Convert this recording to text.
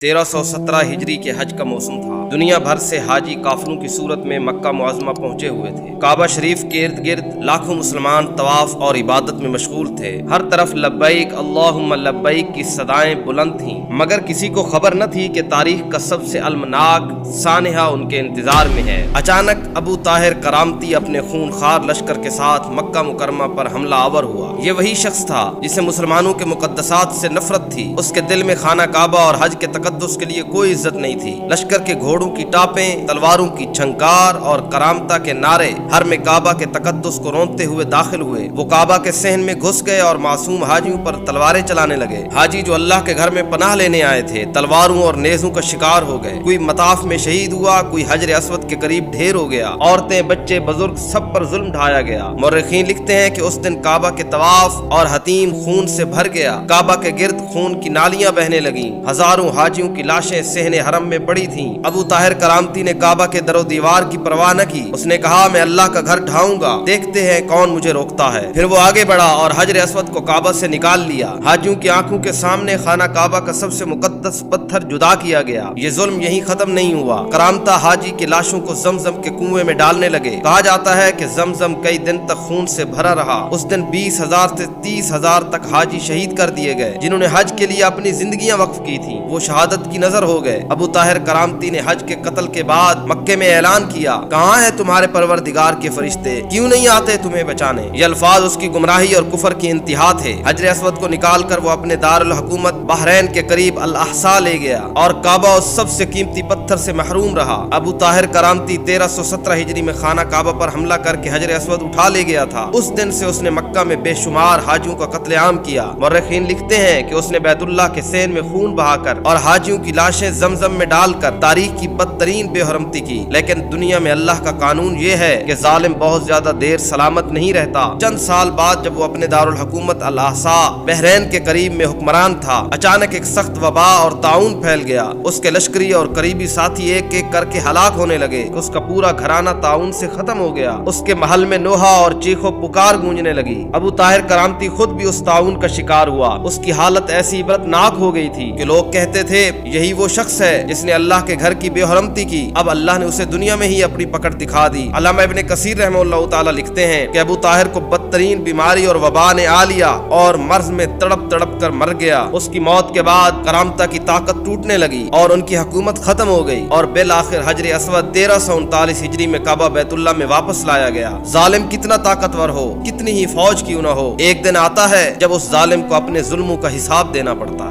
1317 हिजरी के हज का मौसम था। दुनिया भर से हाजी काफिलों की सूरत में मक्का मुअज़्ज़मा पहुंचे हुए थे। काबा शरीफ के इर्द गिर्द लाखों मुसलमान तवाफ और इबादत में मशगूल थे। हर तरफ लब्बैक अल्लाहुम्मा लब्बैक की सदाएं बुलंद थीं, मगर किसी को खबर न थी कि तारीख का सबसे अलमनाक सानहा उनके इंतजार में है। अचानक अबू ताहिर करामती अपने खूनखार लश्कर के साथ मक्का मुकरमा पर हमला आवर हुआ। ये वही शख्स था जिसे मुसलमानों के मुकद्दसात से नफरत थी। उसके दिल में खाना काबा और हज के तकद्दुस के लिए कोई इज्जत नहीं थी। लश्कर के घोड़ों की टापें, तलवारों की छंकार और करामता के नारे हर में काबा के तकद्दुस को रोंदते हुए दाखिल हुए। वो काबा के सहन में घुस गए और मासूम हाजियों पर तलवारें चलाने लगे। हाजी जो अल्लाह के घर में पनाह लेने आए थे तलवारों और नेज़ों का शिकार हो गए। कोई मताफ में शहीद हुआ, कोई हजर अस्वद के करीब ढेर हो गया। औरतें, बच्चे, बुजुर्ग सब पर जुल्म ढाया गया। मुर्रिखीन लिखते हैं कि उस दिन काबा के तवाफ और हतीम खून से भर गया। काबा के गिर्द खून की नालियां बहने लगी। हजारों हाजियों की लाशें सहने हरम में पड़ी थीं। अबू ताहिर करामती ने काबा के दरो दीवार की परवाह न की। उसने कहा, मैं अल्लाह का घर ढाऊंगा, देखते हैं कौन मुझे रोकता है। फिर वो आगे बढ़ा और हजर अस्वद को काबा से निकाल लिया। हाजियों की आंखों के सामने खाना काबा का सबसे मुकद्दस पत्थर जुदा किया गया। ये जुल्म यहीं खत्म नहीं हुआ। करामता हाजी की लाशों को जमजम के कुएं में डालने लगे। कहा जाता है कि जमजम कई दिन तक खून से भरा रहा। उस दिन 20,000 से 30,000 तक हाजी शहीद कर दिए गए जिन्होंने हज के लिए अपनी जिंदगियां वक्फ की थी। वो शहादत की नजर हो गए। अबू ताहिर करामती ने हज के कत्ल के बाद मक्के में ऐलान किया, कहाँ है तुम्हारे परवरदिगार के फरिश्ते, क्यों नहीं आते तुम्हें बचाने। ये अल्फाज उसकी गुमराही और कुफर की इंतहा थे। हजर अस्वद को निकाल कर वो अपने दारुल हुकूमत बहरैन के करीब अल अहसा ले गया और काबा उस सबसे कीमती पत्थर से महरूम रहा। अबू ताहिर करामती 1317 हिजरी में खाना काबा पर हमला करके हजर अस्वद उठा ले गया था। उस दिन से उसने मक्का में बेशुमार हाजियों का कत्लेआम किया। मुर्रिखीन लिखते हैं कि उसने बैतुल्लाह के सेन में खून बहाकर और हाजियों की लाशें जमजम में डालकर तारीख की बदतरीन बेहरमती की। लेकिन दुनिया में अल्लाह का कानून ये है कि जालिम बहुत ज्यादा देर सलामत नहीं रहता। चंद साल बाद जब वो अपने दारुल हुकूमत अल अहसा बहरैन के करीब में हुक्मरान था, अचानक एक सख्त वबा और ताउन फैल गया। उसके लश्करी और करीबी साथी एक एक करके हलाक होने लगे। उसका पूरा घराना ताउन से खत्म हो गया। उसके महल में नोहा और चीखो पुकार गूंजने लगी। अबू ताहिर करामती खुद भी उस ताउन का शिकार हुआ। उसकी हालत ऐसी इबरतनाक हो गई थी कि लोग कहते थे, यही वो शख्स है जिसने अल्लाह के घर की बेहरमती की। अब अल्लाह ने उसे दुनिया में ही अपनी पकड़ दिखा दी। अल्लामा इब्ने कसीर रहमतुल्लाह ताला लिखते हैं कि अबू ताहिर को बदतरीन बीमारी और वबा ने आ लिया और मर्ज में तड़प तड़प कर मर गया। उसकी मौत के बाद करामता की ताकत टूटने लगी और उनकी हुकूमत खत्म हो गई और बिल आखिर हजर अस्वद 1339 हिजरी में काबा बैतुल्लाह में वापस लाया गया। जालिम कितना ताकतवर हो, कितनी ही फौज क्यों न हो, एक दिन आता है जब उस जालिम को अपने जुल्मों का हिसाब देना पड़ता है।